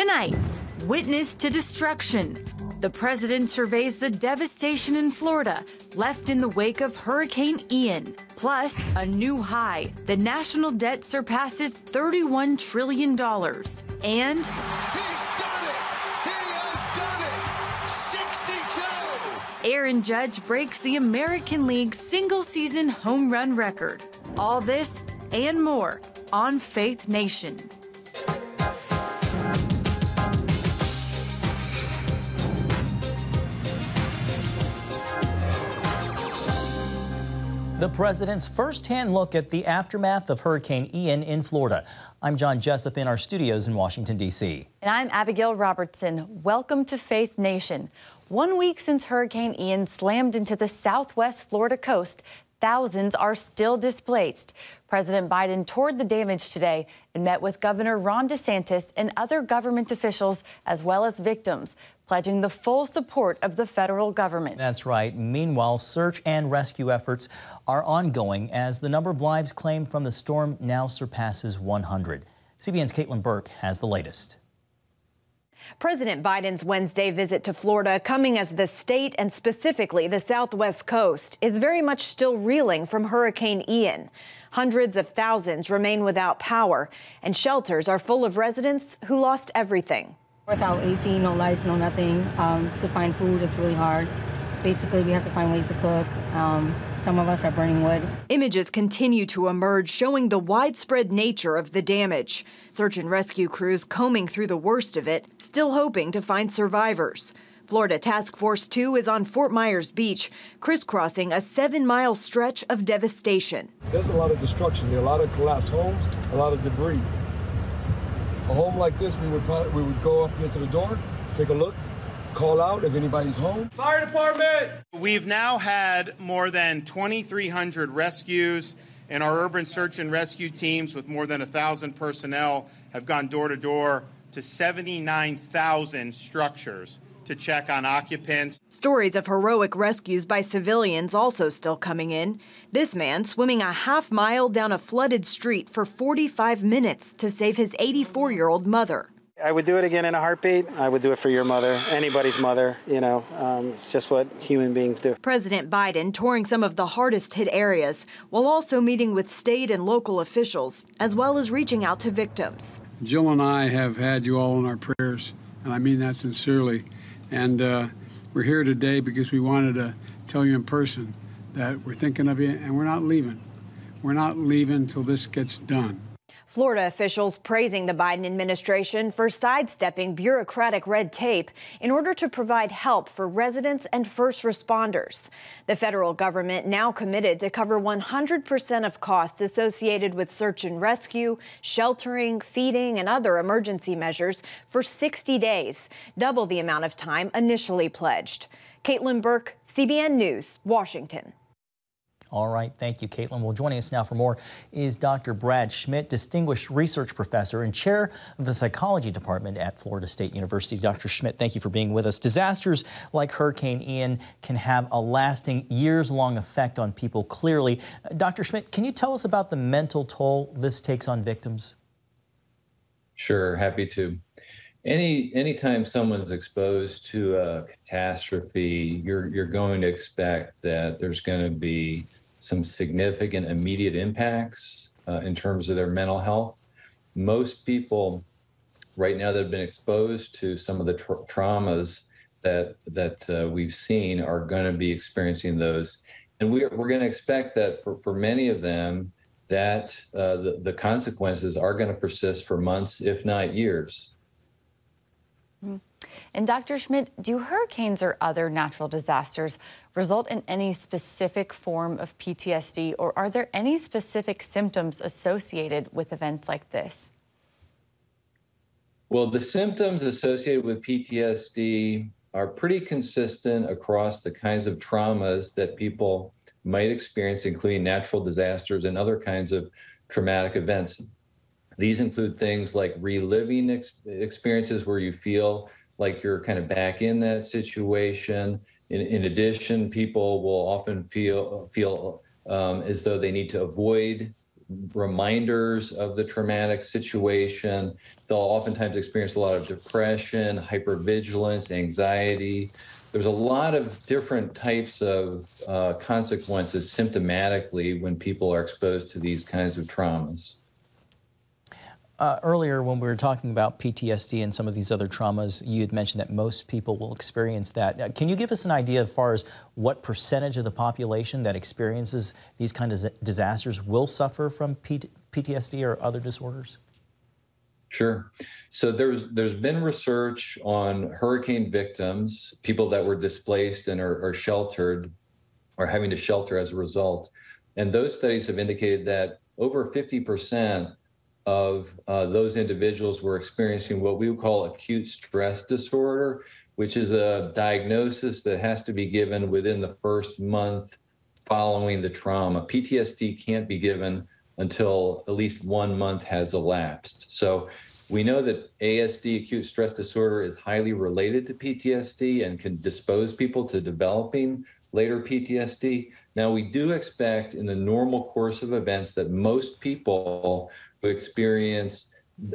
Tonight, witness to destruction. The president surveys the devastation in Florida left in the wake of Hurricane Ian. Plus, a new high. The national debt surpasses $31 trillion. And He's done it! He has done it! 62! Aaron Judge breaks the American League single-season home run record. All this and more on Faith Nation. The president's first-hand look at the aftermath of Hurricane Ian in Florida. I'm John Jessup in our studios in Washington, D.C. And I'm Abigail Robertson. Welcome to Faith Nation. 1 week since Hurricane Ian slammed into the southwest Florida coast, thousands are still displaced. President Biden toured the damage today and met with Governor Ron DeSantis and other government officials, as well as victims, pledging the full support of the federal government. That's right. Meanwhile, search and rescue efforts are ongoing as the number of lives claimed from the storm now surpasses 100. CBN's Caitlin Burke has the latest. President Biden's Wednesday visit to Florida, coming as the state and specifically the southwest coast is very much still reeling from Hurricane Ian. Hundreds of thousands remain without power, and shelters are full of residents who lost everything. Without AC, no lights, no nothing, to find food, it's really hard. Basically, we have to find ways to cook. Some of us are burning wood. Images continue to emerge showing the widespread nature of the damage. Search and rescue crews combing through the worst of it, still hoping to find survivors. Florida Task Force 2 is on Fort Myers Beach, crisscrossing a 7-mile stretch of devastation. There's a lot of destruction. There are a lot of collapsed homes, a lot of debris. A home like this, we would go up here to the door, take a look, call out if anybody's home. Fire department! We've now had more than 2,300 rescues, and our urban search and rescue teams with more than 1,000 personnel have gone door to door to 79,000 structures to check on occupants. Stories of heroic rescues by civilians also still coming in. This man swimming a half-mile down a flooded street for 45 minutes to save his 84-year-old mother. I would do it again in a heartbeat. I would do it for your mother, anybody's mother, it's just what human beings do. President Biden touring some of the hardest hit areas while also meeting with state and local officials, as well as reaching out to victims. Jill and I have had you all in our prayers, and I mean that sincerely. And we're here today because we wanted to tell you in person that we're thinking of you and we're not leaving. We're not leaving until this gets done. Florida officials praising the Biden administration for sidestepping bureaucratic red tape in order to provide help for residents and first responders. The federal government now committed to cover 100% of costs associated with search and rescue, sheltering, feeding, and other emergency measures for 60 days, double the amount of time initially pledged. Caitlin Burke, CBN News, Washington. All right. Thank you, Caitlin. Well, joining us now for more is Dr. Brad Schmidt, Distinguished Research Professor and Chair of the Psychology Department at Florida State University. Dr. Schmidt, thank you for being with us. Disasters like Hurricane Ian can have a lasting, years-long effect on people, clearly. Dr. Schmidt, can you tell us about the mental toll this takes on victims? Sure, happy to. Anytime someone's exposed to a catastrophe, you're going to expect that there's going to be some significant immediate impacts in terms of their mental health. Most people right now that have been exposed to some of the traumas that we've seen are going to be experiencing those. And we're going to expect that for many of them, that the consequences are going to persist for months, if not years. And Dr. Schmidt, do hurricanes or other natural disasters result in any specific form of PTSD, or are there any specific symptoms associated with events like this? Well, the symptoms associated with PTSD are pretty consistent across the kinds of traumas that people might experience, including natural disasters and other kinds of traumatic events. These include things like reliving experiences where you feel like you're kind of back in that situation. In addition, people will often feel as though they need to avoid reminders of the traumatic situation. They'll oftentimes experience a lot of depression, hypervigilance, anxiety. There's a lot of different types of consequences symptomatically when people are exposed to these kinds of traumas. Earlier, when we were talking about PTSD and some of these other traumas, you had mentioned that most people will experience that. Can you give us an idea as far as what percentage of the population that experiences these kind of disasters will suffer from PTSD or other disorders? Sure. So there's been research on hurricane victims, people that were displaced and are sheltered or having to shelter as a result. And those studies have indicated that over 50% of those individuals were experiencing what we would call acute stress disorder, which is a diagnosis that has to be given within the first month following the trauma. PTSD can't be given until at least 1 month has elapsed. So we know that ASD, acute stress disorder, is highly related to PTSD and can dispose people to developing later PTSD. Now, we do expect in the normal course of events that most people who experience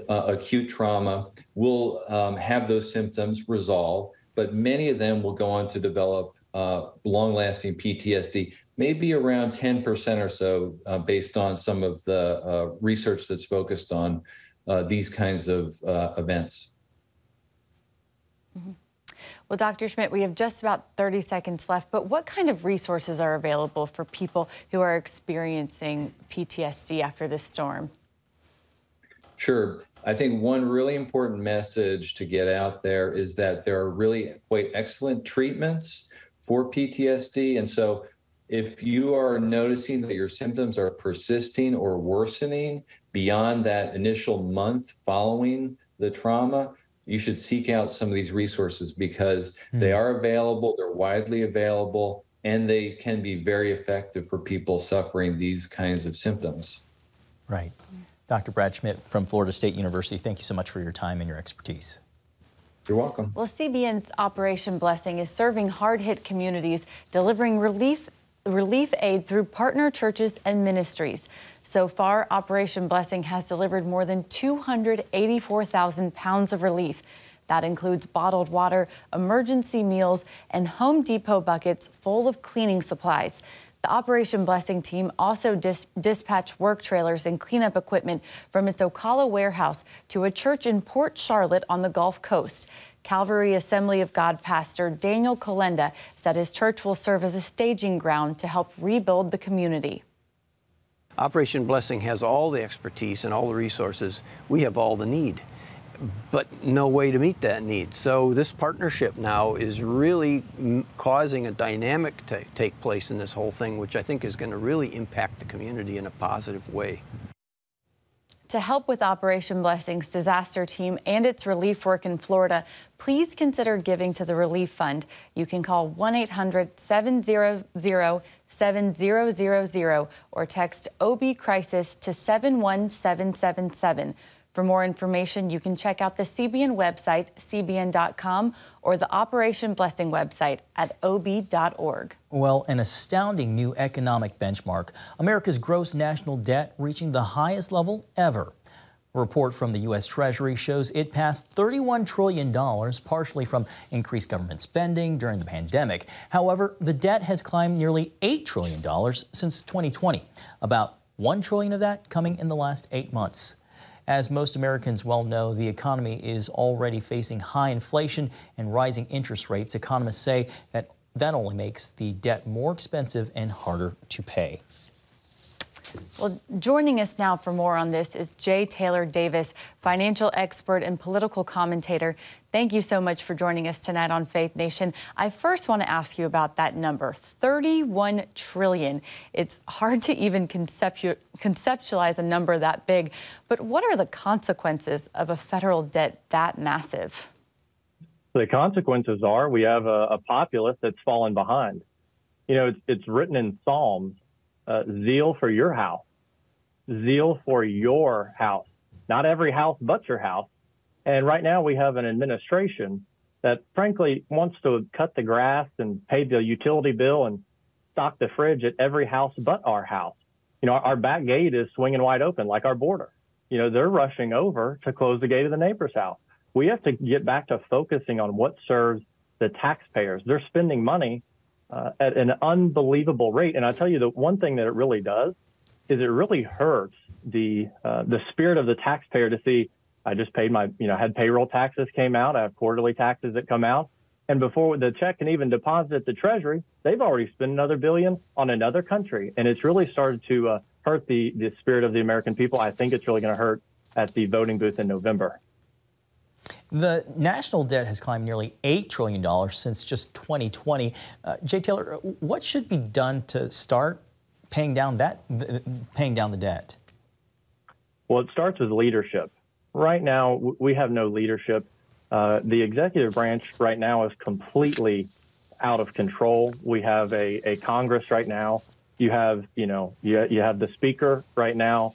acute trauma will have those symptoms resolve, but many of them will go on to develop long-lasting PTSD, maybe around 10% or so, based on some of the research that's focused on these kinds of events. Mm-hmm. Well, Dr. Schmidt, we have just about 30 seconds left, but what kind of resources are available for people who are experiencing PTSD after this storm? Sure. I think one really important message to get out there is that there are really quite excellent treatments for PTSD. And so if you are noticing that your symptoms are persisting or worsening beyond that initial month following the trauma, you should seek out some of these resources because they are available, they're widely available, and they can be very effective for people suffering these kinds of symptoms. Right. Dr. Brad Schmidt from Florida State University, thank you so much for your time and your expertise. You're welcome. Well, CBN's Operation Blessing is serving hard-hit communities, delivering relief aid through partner churches and ministries. So far, Operation Blessing has delivered more than 284,000 pounds of relief. That includes bottled water, emergency meals, and Home Depot buckets full of cleaning supplies. The Operation Blessing team also dispatched work trailers and cleanup equipment from its Ocala warehouse to a church in Port Charlotte on the Gulf Coast. Calvary Assembly of God pastor Daniel Kolenda said his church will serve as a staging ground to help rebuild the community. Operation Blessing has all the expertise and all the resources. We have all the need, but no way to meet that need. So this partnership now is really causing a dynamic to take place in this whole thing, which I think is going to really impact the community in a positive way. To help with Operation Blessing's disaster team and its relief work in Florida, please consider giving to the Relief Fund. You can call 1-800-700-7000 or text OB Crisis to 71777. For more information, you can check out the CBN website, cbn.com, or the Operation Blessing website at ob.org. Well, an astounding new economic benchmark. America's gross national debt reaching the highest level ever. A report from the U.S. Treasury shows it passed $31 trillion, partially from increased government spending during the pandemic. However, the debt has climbed nearly $8 trillion since 2020, about $1 trillion of that coming in the last 8 months. As most Americans well know, the economy is already facing high inflation and rising interest rates. Economists say that only makes the debt more expensive and harder to pay. Well, joining us now for more on this is J. Taylor Davis, financial expert and political commentator. Thank you so much for joining us tonight on Faith Nation. I first want to ask you about that number, $31 trillion. It's hard to even conceptualize a number that big, but what are the consequences of a federal debt that massive? The consequences are we have a populace that's fallen behind. You know, it's written in Psalms. Zeal for your house, zeal for your house, not every house but your house. And right now we have an administration that frankly wants to cut the grass and pay the utility bill and stock the fridge at every house but our house. our back gate is swinging wide open like our border. They're rushing over to close the gate of the neighbor's house. We have to get back to focusing on what serves the taxpayers. They're spending money at an unbelievable rate. And I tell you, the one thing that it really does is it really hurts the spirit of the taxpayer to see, I just paid my, had payroll taxes came out, I have quarterly taxes that come out. And before the check can even deposit at the Treasury, they've already spent another billion on another country. And it's really started to hurt the spirit of the American people. I think it's really going to hurt at the voting booth in November. The national debt has climbed nearly $8 trillion since just 2020. Jay Taylor, what should be done to start paying down the debt? Well, it starts with leadership. Right now, we have no leadership. The executive branch right now is completely out of control. We have a Congress right now. You have, you have the speaker right now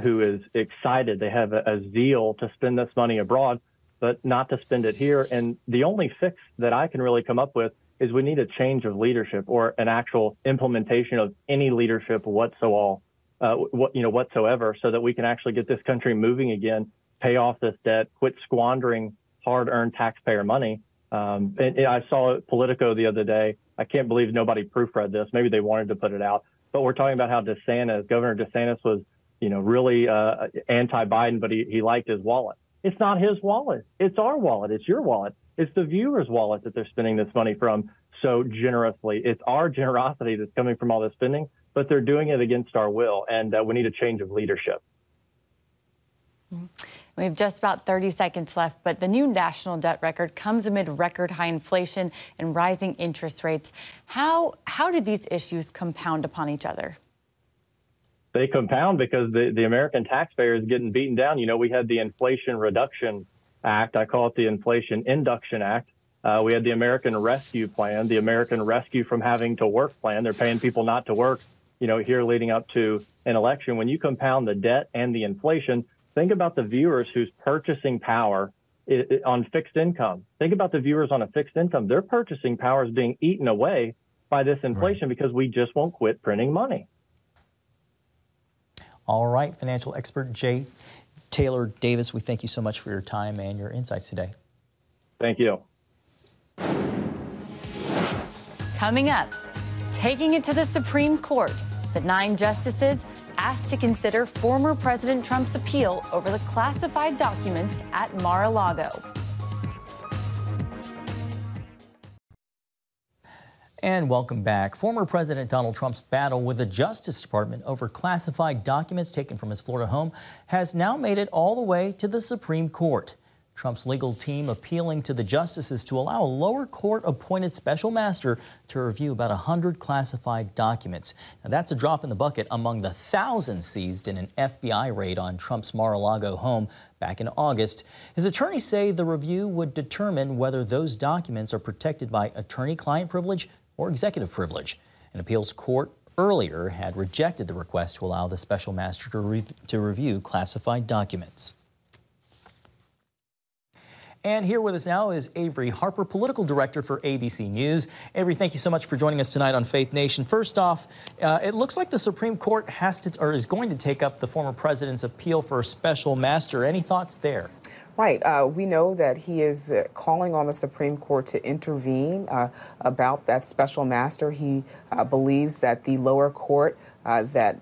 who is excited. They have a zeal to spend this money abroad, but not to spend it here. And the only fix that I can really come up with is we need a change of leadership or an actual implementation of any leadership whatsoever, so that we can actually get this country moving again, pay off this debt, quit squandering hard-earned taxpayer money. And I saw Politico the other day. I can't believe nobody proofread this. Maybe they wanted to put it out. But we're talking about how Governor DeSantis was, really anti-Biden, but he liked his wallet. It's not his wallet. It's our wallet. It's your wallet. It's the viewer's wallet that they're spending this money from so generously. It's our generosity that's coming from all this spending, but they're doing it against our will, and we need a change of leadership. We have just about 30 seconds left, but the new national debt record comes amid record high inflation and rising interest rates. How do these issues compound upon each other? They compound because the American taxpayer is getting beaten down. We had the Inflation Reduction Act. I call it the Inflation Induction Act. We had the American Rescue Plan, the American Rescue from Having to Work Plan. They're paying people not to work, here leading up to an election. When you compound the debt and the inflation, think about the viewers whose purchasing power on fixed income. Think about the viewers on a fixed income. Their purchasing power is being eaten away by this inflation because we just won't quit printing money. All right, financial expert Jay Taylor Davis, we thank you so much for your time and your insights today. Thank you. Coming up, taking it to the Supreme Court, the 9 justices asked to consider former President Trump's appeal over the classified documents at Mar-A-Lago. And welcome back. Former President Donald Trump's battle with the Justice Department over classified documents taken from his Florida home has now made it all the way to the Supreme Court. Trump's legal team appealing to the justices to allow a lower court-appointed special master to review about 100 classified documents. Now, that's a drop in the bucket among the thousands seized in an FBI raid on Trump's Mar-A-Lago home back in August. His attorneys say the review would determine whether those documents are protected by attorney-client privilege or executive privilege. An appeals court earlier had rejected the request to allow the special master to review classified documents. And here with us now is Avery Harper, political director for ABC News. Avery, thank you so much for joining us tonight on Faith Nation. First off, it looks like the Supreme Court is going to take up the former president's appeal for a special master. Any thoughts there? Right. We know that he is calling on the Supreme Court to intervene about that special master. He believes that the lower court that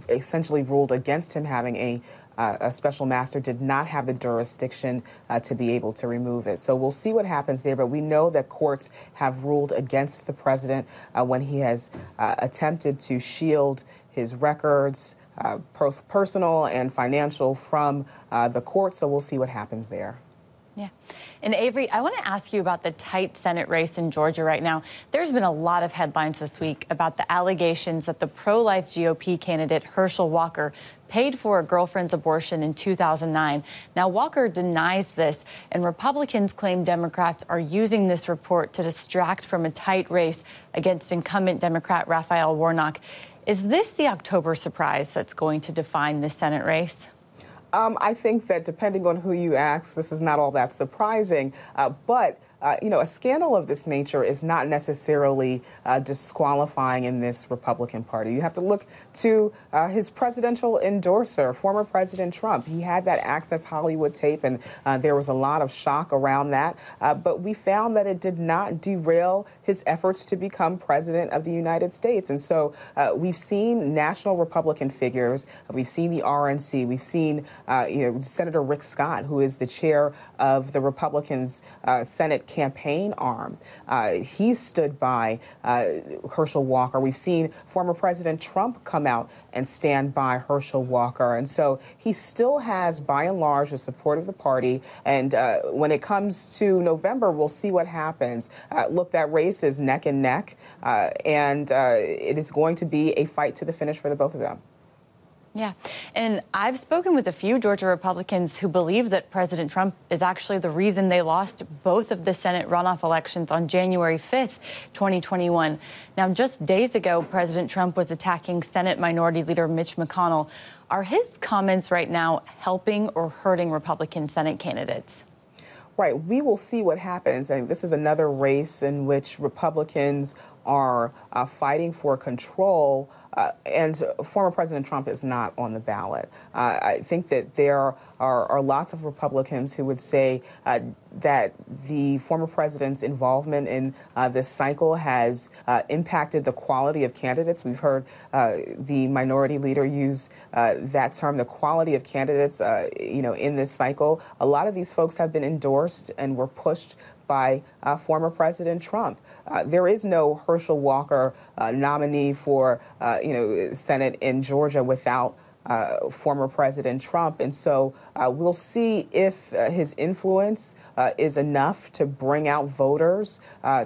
essentially ruled against him having a special master did not have the jurisdiction to be able to remove it. So we'll see what happens there. But we know that courts have ruled against the president when he has attempted to shield his records, personal and financial, from the court. So we'll see what happens there. Yeah. And Avery, I want to ask you about the tight Senate race in Georgia right now. There's been a lot of headlines this week about the allegations that the pro-life GOP candidate Herschel Walker paid for a girlfriend's abortion in 2009. Now, Walker denies this, and Republicans claim Democrats are using this report to distract from a tight race against incumbent Democrat Raphael Warnock. Is this the October surprise that's going to define this Senate race? I think that depending on who you ask, this is not all that surprising. But a scandal of this nature is not necessarily disqualifying in this Republican Party. You have to look to his presidential endorser, former President Trump. He had that Access Hollywood tape, and there was a lot of shock around that. But we found that it did not derail his efforts to become president of the United States. And so we've seen national Republican figures. We've seen the RNC. We've seen, Senator Rick Scott, who is the chair of the Republicans' Senate campaign arm. He stood by Herschel Walker. We've seen former President Trump come out and stand by Herschel Walker. And so he still has, by and large, the support of the party. And when it comes to November, we'll see what happens. Look, that race is neck and neck, and it is going to be a fight to the finish for the both of them. Yeah, and I've spoken with a few Georgia Republicans who believe that President Trump is actually the reason they lost both of the Senate runoff elections on January 5th, 2021. Now, just days ago, President Trump was attacking Senate Minority Leader Mitch McConnell. Are his comments right now helping or hurting Republican Senate candidates? Right. We will see what happens. And this is another race in which Republicans are fighting for control, and former President Trump is not on the ballot. I think that there are lots of Republicans who would say that the former president's involvement in this cycle has impacted the quality of candidates. We've heard the minority leader use that term, the quality of candidates, in this cycle. A lot of these folks have been endorsed and were pushed by former President Trump. There is no Herschel Walker nominee for, Senate in Georgia without former President Trump. And so we'll see if his influence is enough to bring out voters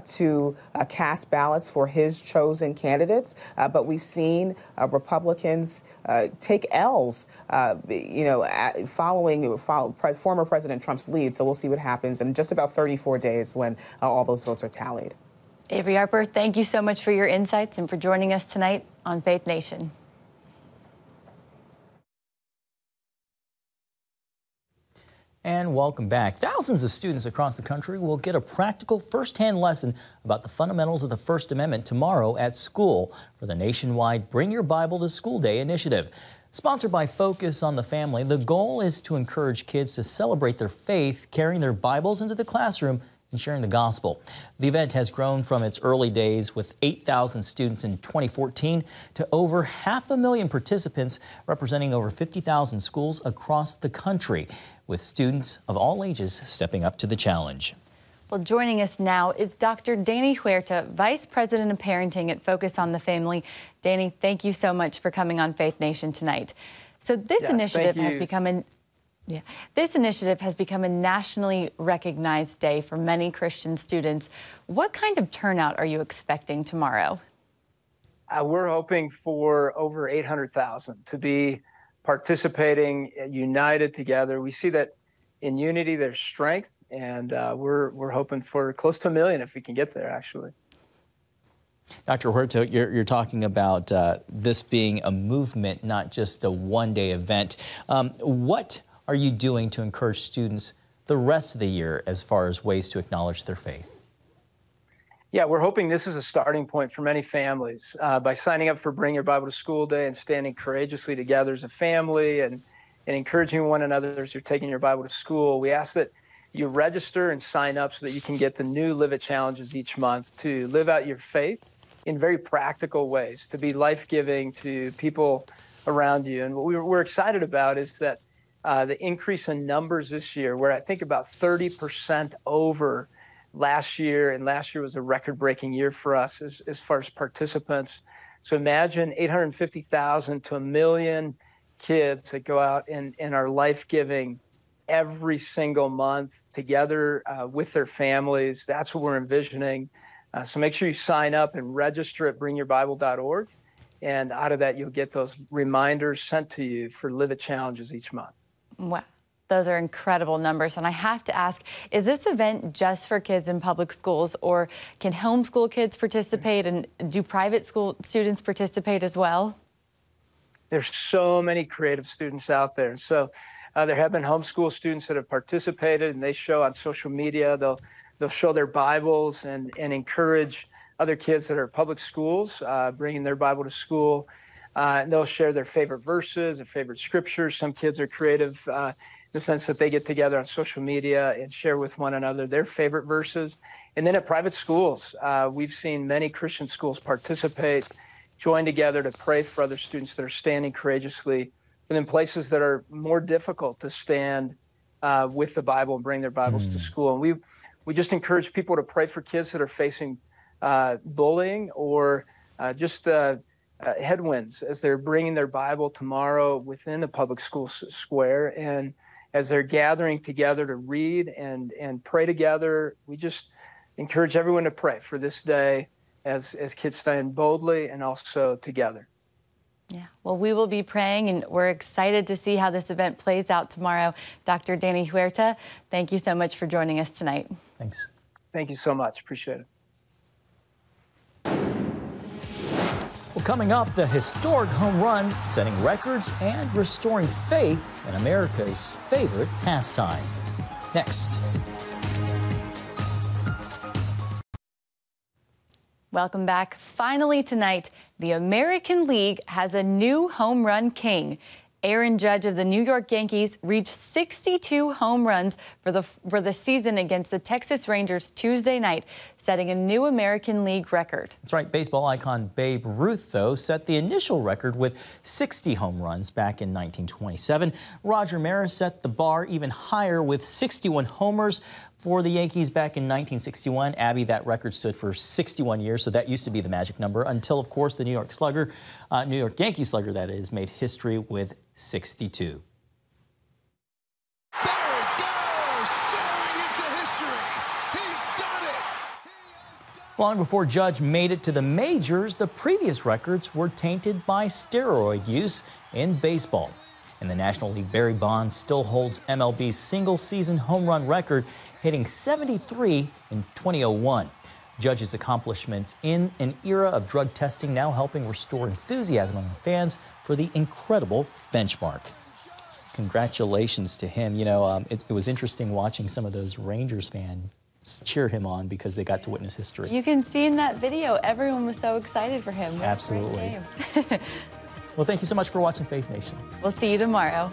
to cast ballots for his chosen candidates. But we've seen Republicans take L's, following former President Trump's lead. So we'll see what happens in just about 34 days when all those votes are tallied. Avery, Harper, thank you so much for your insights and for joining us tonight on Faith Nation. And welcome back. Thousands of students across the country will get a practical first-hand lesson about the fundamentals of the First Amendment tomorrow at school for the nationwide Bring Your Bible to School Day initiative. Sponsored by Focus on the Family, the goal is to encourage kids to celebrate their faith, carrying their Bibles into the classroom and sharing the gospel. The event has grown from its early days with 8,000 students in 2014 to over 500,000 participants representing over 50,000 schools across the country, with students of all ages stepping up to the challenge. Well, joining us now is Dr. Danny Huerta, Vice President of Parenting at Focus on the Family. Danny, thank you so much for coming on Faith Nation tonight. So this initiative has become a nationally recognized day for many Christian students. What kind of turnout are you expecting tomorrow? We're hoping for over 800,000 to be participating, united together. We see that in unity there's strength, and we're hoping for close to 1 million if we can get there, actually. Dr. Huerta, you're talking about this being a movement, not just a one-day event. What are you doing to encourage students the rest of the year as far as ways to acknowledge their faith? Yeah, we're hoping this is a starting point for many families. By signing up for Bring Your Bible to School Day and standing courageously together as a family and encouraging one another as you're taking your Bible to school, we ask that you register and sign up so that you can get the new Live It challenges each month to live out your faith in very practical ways, to be life-giving to people around you. And what we're excited about is that the increase in numbers this year, we're I think about 30% over last year, and last year was a record-breaking year for us as far as participants. So imagine 850,000 to 1 million kids that go out and are life-giving every single month together with their families. That's what we're envisioning. So make sure you sign up and register at bringyourbible.org, and out of that you'll get those reminders sent to you for Live It challenges each month. Wow. Those are incredible numbers. And I have to ask, is this event just for kids in public schools, or can homeschool kids participate, and do private school students participate as well? There's so many creative students out there. So there have been homeschool students that have participated, and they show on social media. They'll they'll show their Bibles and encourage other kids that are at public schools, bringing their Bible to school. And they'll share their favorite verses, their favorite scriptures. Some kids are creative in the sense that they get together on social media and share with one another their favorite verses. And then at private schools, we've seen many Christian schools participate, join together to pray for other students that are standing courageously, but in places that are more difficult to stand with the Bible and bring their Bibles to school. And we just encourage people to pray for kids that are facing bullying or just headwinds as they're bringing their Bible tomorrow within the public school square. And as they're gathering together to read and pray together, we just encourage everyone to pray for this day as kids stand boldly and also together. Yeah, well, we will be praying, and we're excited to see how this event plays out tomorrow. Dr. Danny Huerta, thank you so much for joining us tonight. Thanks. Thank you so much. Appreciate it. Well, coming up, the historic home run, setting records and restoring faith in America's favorite pastime. Next. Welcome back. Finally tonight, the American League has a new home run king. Aaron Judge of the New York Yankees reached 62 home runs for the season against the Texas Rangers Tuesday night, setting a new American League record. That's right. Baseball icon Babe Ruth, though, set the initial record with 60 home runs back in 1927. Roger Maris set the bar even higher with 61 homers for the Yankees back in 1961. Abby, that record stood for 61 years, so that used to be the magic number until, of course, the New York Yankee slugger, that is, made history with 62. There it goes, soaring into history. He's done it. Long before Judge made it to the majors, the previous records were tainted by steroid use in baseball. In the National League, Barry Bonds still holds MLB's single-season home run record, hitting 73 in 2001. Judge's accomplishments in an era of drug testing now helping restore enthusiasm among fans for the incredible benchmark. Congratulations to him. You know, it was interesting watching some of those Rangers fans cheer him on because they got to witness history. You can see in that video, everyone was so excited for him. Absolutely. Well, thank you so much for watching Faith Nation. We'll see you tomorrow.